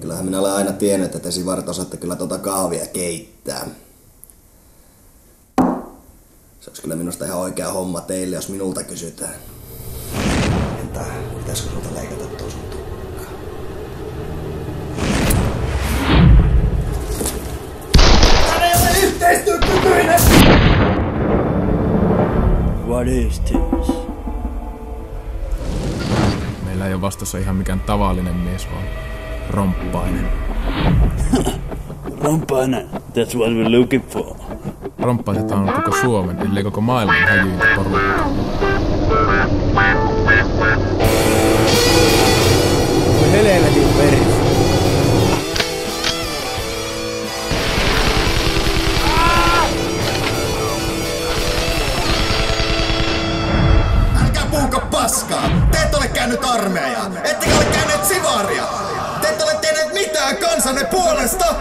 Kyllähän minä olen aina tiennyt, että te sivarit osaatte kyllä tuota kahvia keittää. Se olisi kyllä minusta ihan oikea homma teille, jos minulta kysytään. Entä pitäisikö sulta leikata tuo sun tukka? Hän ei ole yhteistyökykyinen! What is this? Meillä ei ole vastassa ihan mikään tavallinen mies, vaan romppainen. Romppainen, that's what we're looking for. Romppaiset on koko Suomen, ellei koko maailman häjyintä porukka. Voi helvetin veris. Älkää puhuko paskaa! Te ette ole käynyt armeijaa! Ettekä ole käyneet sivaria! Te ette ole tehneet mitään kansanne puolesta!